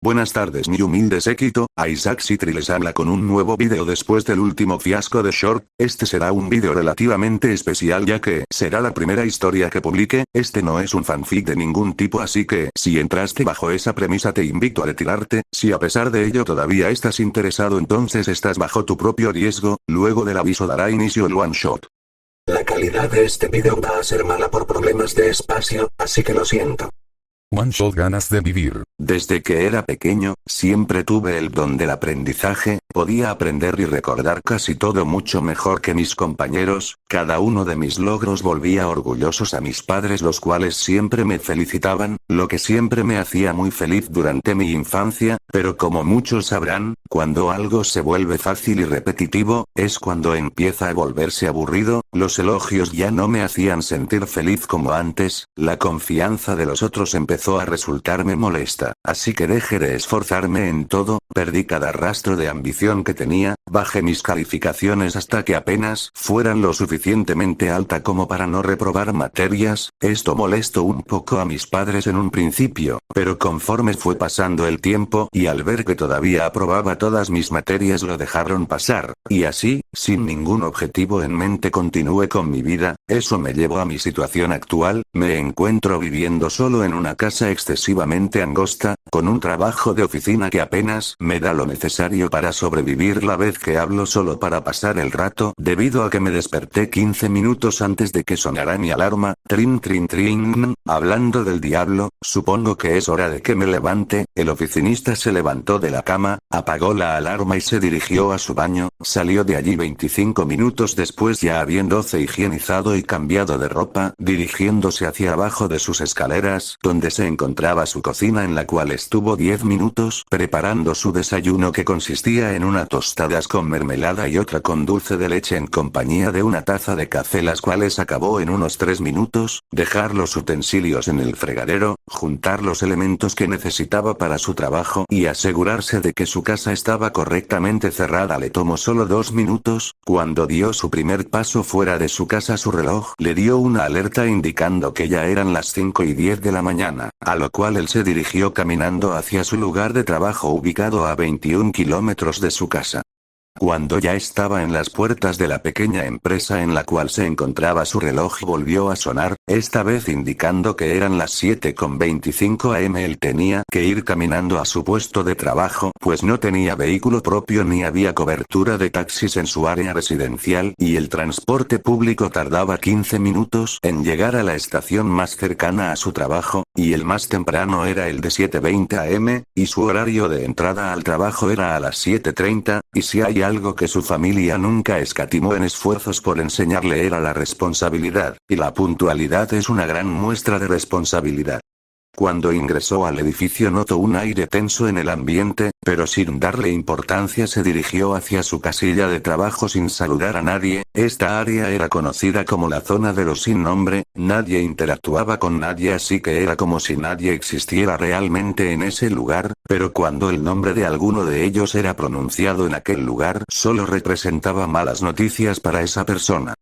Buenas tardes mi humilde séquito, Isaac Citri les habla con un nuevo vídeo después del último fiasco de Short. Este será un vídeo relativamente especial ya que será la primera historia que publique. Este no es un fanfic de ningún tipo, así que si entraste bajo esa premisa te invito a retirarte. Si a pesar de ello todavía estás interesado, entonces estás bajo tu propio riesgo. Luego del aviso dará inicio el one shot. La calidad de este vídeo va a ser mala por problemas de espacio, así que lo siento. One shot ganas de vivir. Desde que era pequeño, siempre tuve el don del aprendizaje, podía aprender y recordar casi todo mucho mejor que mis compañeros. Cada uno de mis logros volvía orgullosos a mis padres, los cuales siempre me felicitaban, lo que siempre me hacía muy feliz durante mi infancia, pero como muchos sabrán, cuando algo se vuelve fácil y repetitivo, es cuando empieza a volverse aburrido. Los elogios ya no me hacían sentir feliz como antes, la confianza de los otros empezó a resultarme molesta, así que dejé de esforzarme en todo, perdí cada rastro de ambición que tenía, bajé mis calificaciones hasta que apenas fueran lo suficientemente alta como para no reprobar materias. Esto molestó un poco a mis padres en un principio, pero conforme fue pasando el tiempo y al ver que todavía aprobaba todas mis materias lo dejaron pasar, y así, sin ningún objetivo en mente continué con mi vida. Eso me llevó a mi situación actual, me encuentro viviendo solo en una casa excesivamente angosta, con un trabajo de oficina que apenas me da lo necesario para sobrevivir. La vez que hablo solo para pasar el rato, debido a que me desperté 15 minutos antes de que sonara mi alarma. Trin trin trin. Hablando del diablo, supongo que es hora de que me levante. El oficinista se levantó de la cama, apagó la alarma y se dirigió a su baño. Salió de allí 25 minutos después, ya habiéndose higienizado y cambiado de ropa, dirigiéndose hacia abajo de sus escaleras, donde se encontraba su cocina, en la cual estuvo 10 minutos preparando su desayuno, que consistía en una tostadas con mermelada y otra con dulce de leche en compañía de una taza de café, las cuales acabó en unos 3 minutos, dejar los utensilios en el fregadero, juntar los elementos que necesitaba para su trabajo y asegurarse de que su casa estaba correctamente cerrada. Le tomó solo 2 minutos. Cuando dio su primer paso fuera de su casa, su reloj le dio una alerta indicando que ya eran las 5:10 de la mañana, a lo cual él se dirigió caminando hacia su lugar de trabajo ubicado a 21 kilómetros de su casa. Cuando ya estaba en las puertas de la pequeña empresa en la cual se encontraba, su reloj volvió a sonar, esta vez indicando que eran las 7:25 am. Él tenía que ir caminando a su puesto de trabajo, pues no tenía vehículo propio ni había cobertura de taxis en su área residencial, y el transporte público tardaba 15 minutos en llegar a la estación más cercana a su trabajo, y el más temprano era el de 7:20 am, y su horario de entrada al trabajo era a las 7:30, y si hay algo que su familia nunca escatimó en esfuerzos por enseñarle era la responsabilidad, y la puntualidad es una gran muestra de responsabilidad. Cuando ingresó al edificio notó un aire tenso en el ambiente, pero sin darle importancia se dirigió hacia su casilla de trabajo sin saludar a nadie. Esta área era conocida como la zona de los sin nombre, nadie interactuaba con nadie, así que era como si nadie existiera realmente en ese lugar, pero cuando el nombre de alguno de ellos era pronunciado en aquel lugar, solo representaba malas noticias para esa persona.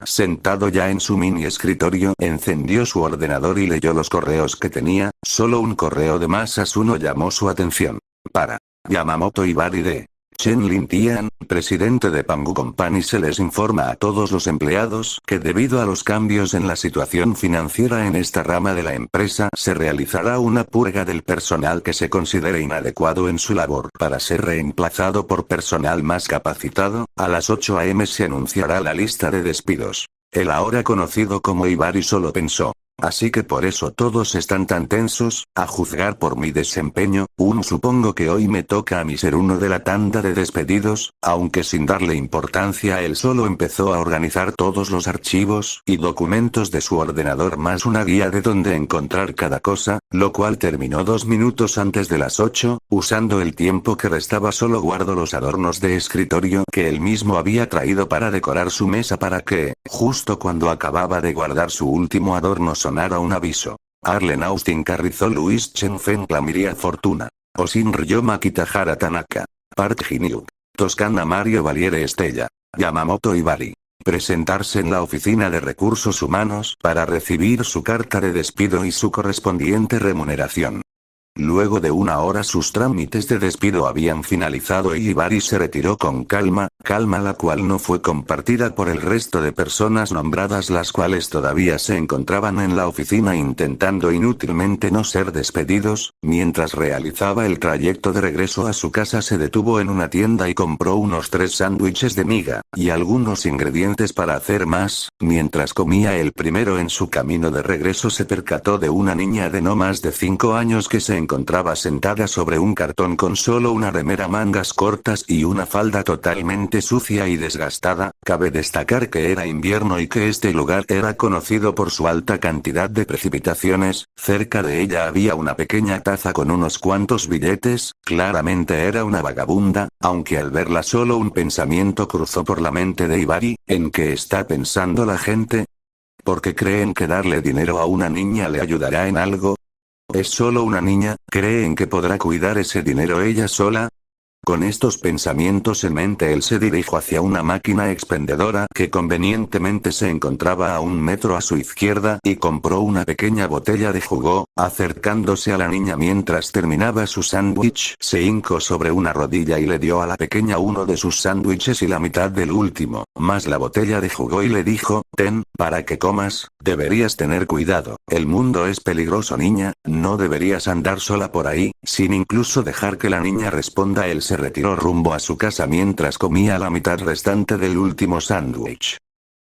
Sentado ya en su mini escritorio, encendió su ordenador y leyó los correos que tenía. Solo un correo de Masasuno llamó su atención. Para Yamamoto Ibari de Chen Lin-tian, presidente de Pangu Company, se les informa a todos los empleados que debido a los cambios en la situación financiera en esta rama de la empresa, se realizará una purga del personal que se considere inadecuado en su labor para ser reemplazado por personal más capacitado. A las 8 am se anunciará la lista de despidos. El ahora conocido como Ibari solo pensó: así que por eso todos están tan tensos, a juzgar por mi desempeño. Supongo que hoy me toca a mí ser uno de la tanda de despedidos. Aunque sin darle importancia, él solo empezó a organizar todos los archivos y documentos de su ordenador más una guía de dónde encontrar cada cosa, lo cual terminó 2 minutos antes de las 8, usando el tiempo que restaba solo guardó los adornos de escritorio que él mismo había traído para decorar su mesa, para que, justo cuando acababa de guardar su último adorno, sonara un aviso. Arlen Austin Carrizo, Luis Chen Feng, Clamiria Fortuna. Osin Ryoma Kitahara Tanaka. Park Jin-hyuk. Toscana Mario Valiere Estella. Yamamoto Ibari. Presentarse en la oficina de recursos humanos para recibir su carta de despido y su correspondiente remuneración. Luego de una hora sus trámites de despido habían finalizado y Ibari se retiró con calma la cual no fue compartida por el resto de personas nombradas, las cuales todavía se encontraban en la oficina intentando inútilmente no ser despedidos. Mientras realizaba el trayecto de regreso a su casa se detuvo en una tienda y compró unos 3 sándwiches de miga, y algunos ingredientes para hacer más. Mientras comía el primero en su camino de regreso se percató de una niña de no más de 5 años que se encontraba sentada sobre un cartón con solo una remera mangas cortas y una falda totalmente sucia y desgastada. Cabe destacar que era invierno y que este lugar era conocido por su alta cantidad de precipitaciones. Cerca de ella había una pequeña taza con unos cuantos billetes. Claramente era una vagabunda, aunque al verla solo un pensamiento cruzó por la mente de Ibari: ¿en qué está pensando la gente? ¿Por qué creen que darle dinero a una niña le ayudará en algo? Es solo una niña, ¿creen que podrá cuidar ese dinero ella sola? Con estos pensamientos en mente él se dirigió hacia una máquina expendedora que convenientemente se encontraba a 1 metro a su izquierda y compró una pequeña botella de jugo. Acercándose a la niña mientras terminaba su sándwich, se hincó sobre una rodilla y le dio a la pequeña uno de sus sándwiches y la mitad del último, más la botella de jugo, y le dijo: ten, para que comas. Deberías tener cuidado, el mundo es peligroso, niña, no deberías andar sola por ahí. Sin incluso dejar que la niña responda, él se retiró rumbo a su casa mientras comía la mitad restante del último sándwich.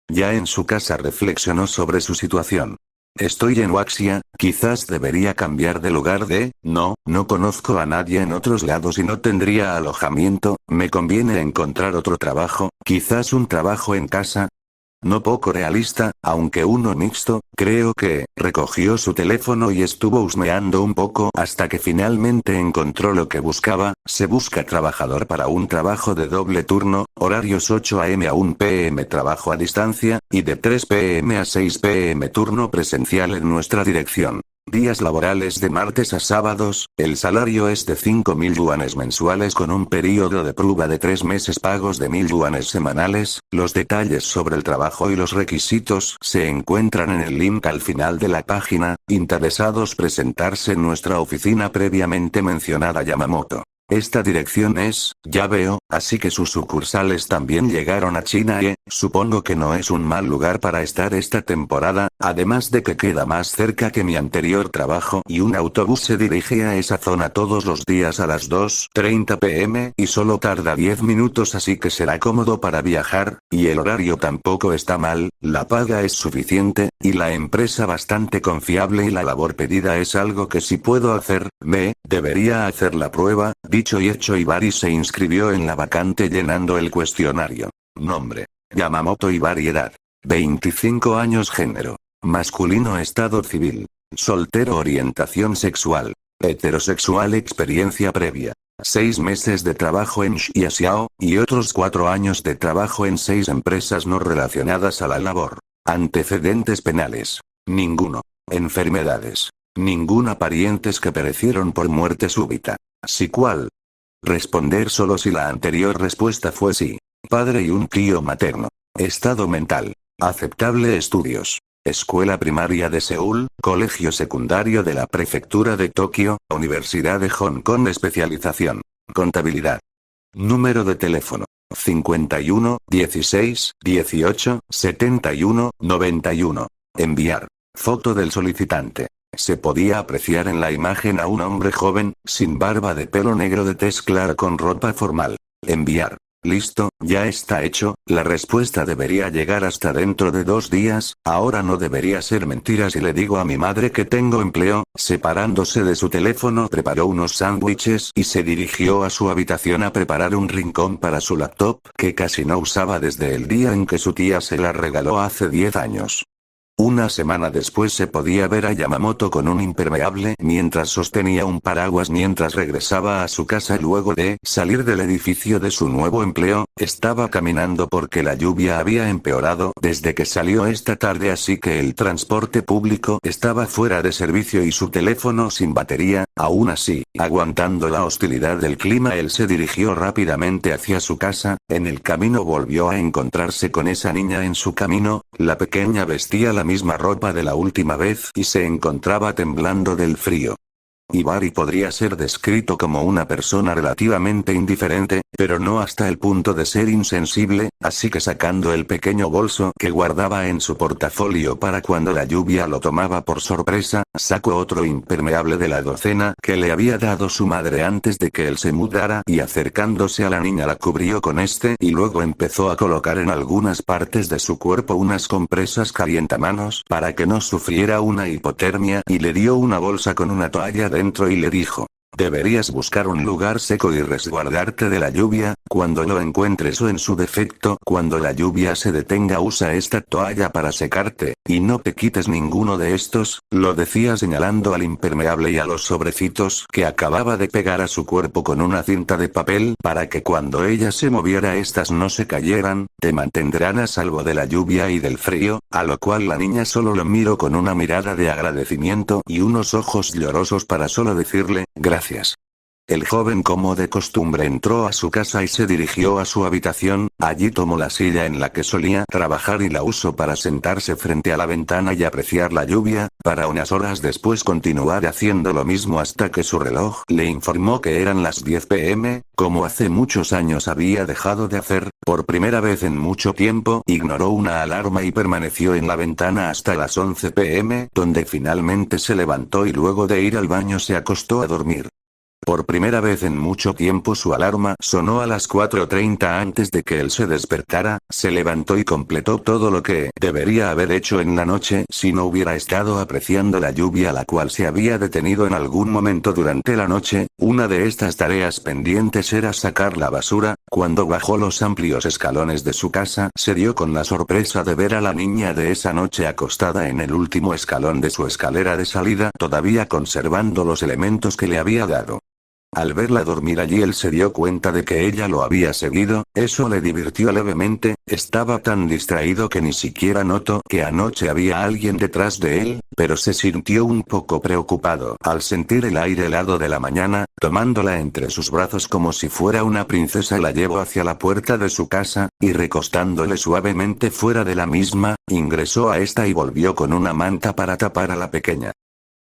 Ya en su casa reflexionó sobre su situación. Estoy en Waxia, quizás debería cambiar de lugar no conozco a nadie en otros lados y no tendría alojamiento, me conviene encontrar otro trabajo, quizás un trabajo en casa. No poco realista, aunque uno mixto. Creo que recogió su teléfono y estuvo husmeando un poco hasta que finalmente encontró lo que buscaba. Se busca trabajador para un trabajo de doble turno, horarios 8 am a 1 pm, trabajo a distancia, y de 3 pm a 6 pm turno presencial en nuestra dirección. Días laborales de martes a sábados. El salario es de 5.000 yuanes mensuales con un período de prueba de 3 meses pagos de 1.000 yuanes semanales. Los detalles sobre el trabajo y los requisitos se encuentran en el link al final de la página. Interesados presentarse en nuestra oficina previamente mencionada Yamamoto. Esta dirección es, ya veo, así que sus sucursales también llegaron a China supongo que no es un mal lugar para estar esta temporada, además de que queda más cerca que mi anterior trabajo y un autobús se dirige a esa zona todos los días a las 2:30 pm y solo tarda 10 minutos, así que será cómodo para viajar, y el horario tampoco está mal, la paga es suficiente, y la empresa bastante confiable y la labor pedida es algo que sí puedo hacer. Debería hacer la prueba. Dicho y hecho, Ibari se inscribió en la vacante llenando el cuestionario. Nombre: Yamamoto Ibari. Edad: 25 años. Género: masculino. Estado civil: soltero. Orientación sexual: heterosexual. Experiencia previa: 6 meses de trabajo en Xiaxiao, y otros 4 años de trabajo en 6 empresas no relacionadas a la labor. Antecedentes penales: ninguno. Enfermedades: ninguna. Parientes que perecieron por muerte súbita: sí. ¿Cuál? Responder solo si la anterior respuesta fue sí. Padre y un tío materno. Estado mental: aceptable. Estudios: escuela primaria de Seúl, colegio secundario de la prefectura de Tokio, Universidad de Hong Kong. Especialización: contabilidad. Número de teléfono: 51 16 18 71 91. Enviar. Foto del solicitante. Se podía apreciar en la imagen a un hombre joven, sin barba, de pelo negro, de tez clara, con ropa formal. Enviar. Listo, ya está hecho. La respuesta debería llegar hasta dentro de 2 días. Ahora no debería ser mentira si le digo a mi madre que tengo empleo. Separándose de su teléfono, preparó unos sándwiches y se dirigió a su habitación a preparar un rincón para su laptop, que casi no usaba desde el día en que su tía se la regaló hace 10 años. Una semana después se podía ver a Yamamoto con un impermeable mientras sostenía un paraguas mientras regresaba a su casa luego de salir del edificio de su nuevo empleo. Estaba caminando porque la lluvia había empeorado desde que salió esta tarde, así que el transporte público estaba fuera de servicio y su teléfono sin batería. Aún así, aguantando la hostilidad del clima, él se dirigió rápidamente hacia su casa. En el camino volvió a encontrarse con esa niña en su camino. La pequeña vestía la misma ropa de la última vez y se encontraba temblando del frío. Ibari podría ser descrito como una persona relativamente indiferente, pero no hasta el punto de ser insensible, así que sacando el pequeño bolso que guardaba en su portafolio para cuando la lluvia lo tomaba por sorpresa, sacó otro impermeable de la docena que le había dado su madre antes de que él se mudara y acercándose a la niña la cubrió con este y luego empezó a colocar en algunas partes de su cuerpo unas compresas calientamanos para que no sufriera una hipotermia y le dio una bolsa con una toalla dentro y le dijo: deberías buscar un lugar seco y resguardarte de la lluvia, cuando lo encuentres o en su defecto cuando la lluvia se detenga usa esta toalla para secarte, y no te quites ninguno de estos, lo decía señalando al impermeable y a los sobrecitos que acababa de pegar a su cuerpo con una cinta de papel para que cuando ella se moviera estas no se cayeran, te mantendrán a salvo de la lluvia y del frío, a lo cual la niña solo lo miró con una mirada de agradecimiento y unos ojos llorosos para solo decirle: gracias. El joven como de costumbre entró a su casa y se dirigió a su habitación, allí tomó la silla en la que solía trabajar y la usó para sentarse frente a la ventana y apreciar la lluvia, para unas horas después continuar haciendo lo mismo hasta que su reloj le informó que eran las 10 p.m., como hace muchos años había dejado de hacer, por primera vez en mucho tiempo ignoró una alarma y permaneció en la ventana hasta las 11 p.m., donde finalmente se levantó y luego de ir al baño se acostó a dormir. Por primera vez en mucho tiempo su alarma sonó a las 4:30 antes de que él se despertara, se levantó y completó todo lo que debería haber hecho en la noche si no hubiera estado apreciando la lluvia la cual se había detenido en algún momento durante la noche. Una de estas tareas pendientes era sacar la basura. Cuando bajó los amplios escalones de su casa se dio con la sorpresa de ver a la niña de esa noche acostada en el último escalón de su escalera de salida todavía conservando los elementos que le había dado. Al verla dormir allí él se dio cuenta de que ella lo había seguido, eso le divirtió levemente, estaba tan distraído que ni siquiera notó que anoche había alguien detrás de él, pero se sintió un poco preocupado al sentir el aire helado de la mañana, tomándola entre sus brazos como si fuera una princesa la llevó hacia la puerta de su casa, y recostándole suavemente fuera de la misma, ingresó a esta y volvió con una manta para tapar a la pequeña.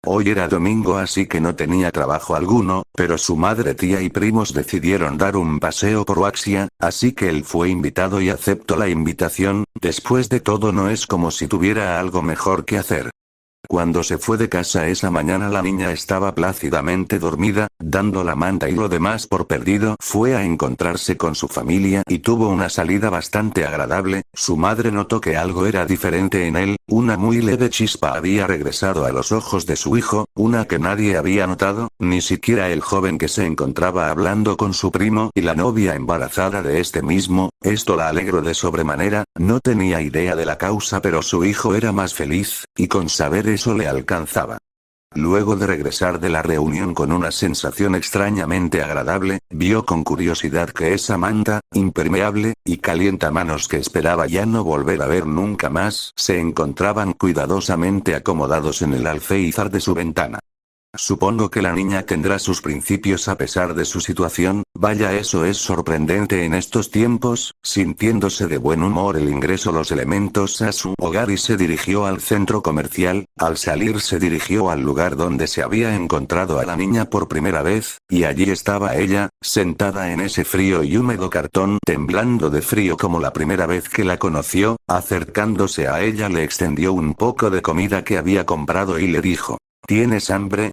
Hoy era domingo así que no tenía trabajo alguno, pero su madre, tía y primos decidieron dar un paseo por Waxia, así que él fue invitado y aceptó la invitación. Después de todo no es como si tuviera algo mejor que hacer. Cuando se fue de casa esa mañana la niña estaba plácidamente dormida, dando la manta y lo demás por perdido. Fue a encontrarse con su familia y tuvo una salida bastante agradable. Su madre notó que algo era diferente en él, una muy leve chispa había regresado a los ojos de su hijo, una que nadie había notado, ni siquiera el joven que se encontraba hablando con su primo y la novia embarazada de este mismo. Esto la alegró de sobremanera, no tenía idea de la causa pero su hijo era más feliz, y con saber eso le alcanzaba. Luego de regresar de la reunión con una sensación extrañamente agradable, vio con curiosidad que esa manta, impermeable, y calientamanos que esperaba ya no volver a ver nunca más, se encontraban cuidadosamente acomodados en el alféizar de su ventana. Supongo que la niña tendrá sus principios a pesar de su situación, vaya eso es sorprendente en estos tiempos. Sintiéndose de buen humor él ingresó los elementos a su hogar y se dirigió al centro comercial. Al salir se dirigió al lugar donde se había encontrado a la niña por primera vez, y allí estaba ella, sentada en ese frío y húmedo cartón temblando de frío como la primera vez que la conoció. Acercándose a ella le extendió un poco de comida que había comprado y le dijo: ¿tienes hambre?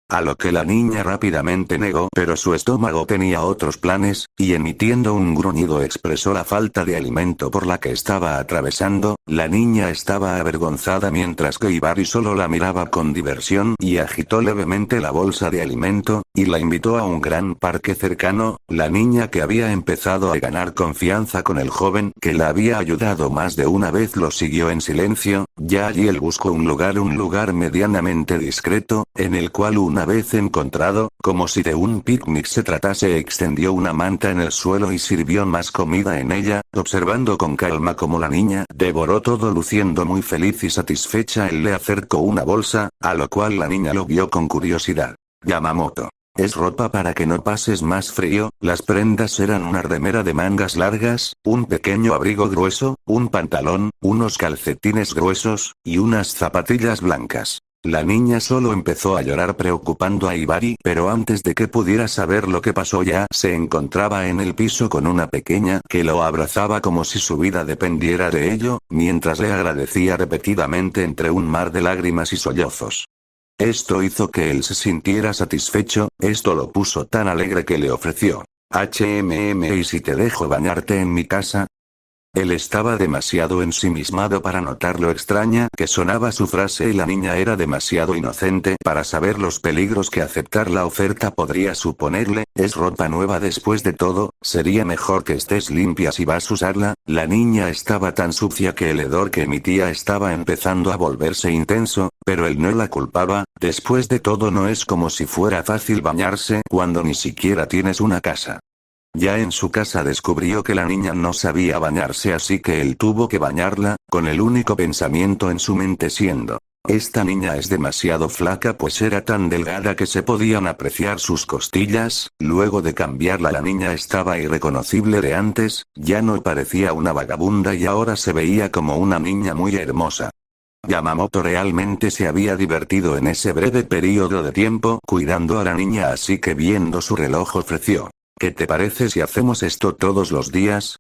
A lo que la niña rápidamente negó, pero su estómago tenía otros planes, y emitiendo un gruñido expresó la falta de alimento por la que estaba atravesando. La niña estaba avergonzada mientras que Ibari solo la miraba con diversión y agitó levemente la bolsa de alimento, y la invitó a un gran parque cercano. La niña que había empezado a ganar confianza con el joven que la había ayudado más de una vez lo siguió en silencio. Ya allí él buscó un lugar medianamente discreto, en el cual una vez encontrado, como si de un picnic se tratase extendió una manta en el suelo y sirvió más comida en ella, observando con calma cómo la niña devoró todo luciendo muy feliz y satisfecha. Él le acercó una bolsa, a lo cual la niña lo vio con curiosidad. Yamamoto. Es ropa para que no pases más frío. Las prendas eran una remera de mangas largas, un pequeño abrigo grueso, un pantalón, unos calcetines gruesos, y unas zapatillas blancas. La niña solo empezó a llorar preocupando a Hibari, pero antes de que pudiera saber lo que pasó ya se encontraba en el piso con una pequeña que lo abrazaba como si su vida dependiera de ello, mientras le agradecía repetidamente entre un mar de lágrimas y sollozos. Esto hizo que él se sintiera satisfecho, esto lo puso tan alegre que le ofreció: ¿y si te dejo bañarte en mi casa? Él estaba demasiado ensimismado para notar lo extraña que sonaba su frase y la niña era demasiado inocente para saber los peligros que aceptar la oferta podría suponerle. Es ropa nueva después de todo, sería mejor que estés limpia si vas a usarla. La niña estaba tan sucia que el hedor que emitía estaba empezando a volverse intenso, pero él no la culpaba. Después de todo no es como si fuera fácil bañarse cuando ni siquiera tienes una casa. Ya en su casa descubrió que la niña no sabía bañarse, así que él tuvo que bañarla, con el único pensamiento en su mente siendo: esta niña es demasiado flaca, pues era tan delgada que se podían apreciar sus costillas. Luego de cambiarla la niña estaba irreconocible de antes, ya no parecía una vagabunda y ahora se veía como una niña muy hermosa. Yamamoto realmente se había divertido en ese breve periodo de tiempo cuidando a la niña, así que viendo su reloj ofreció: ¿qué te parece si hacemos esto todos los días?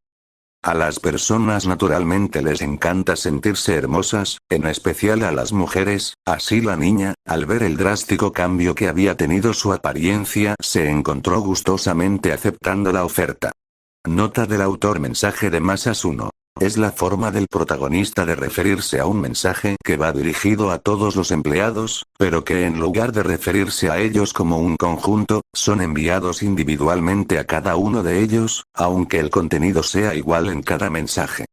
A las personas naturalmente les encanta sentirse hermosas, en especial a las mujeres, así la niña, al ver el drástico cambio que había tenido su apariencia, se encontró gustosamente aceptando la oferta. Nota del autor: mensaje de Masasuno. Es la forma del protagonista de referirse a un mensaje que va dirigido a todos los empleados, pero que en lugar de referirse a ellos como un conjunto, son enviados individualmente a cada uno de ellos, aunque el contenido sea igual en cada mensaje.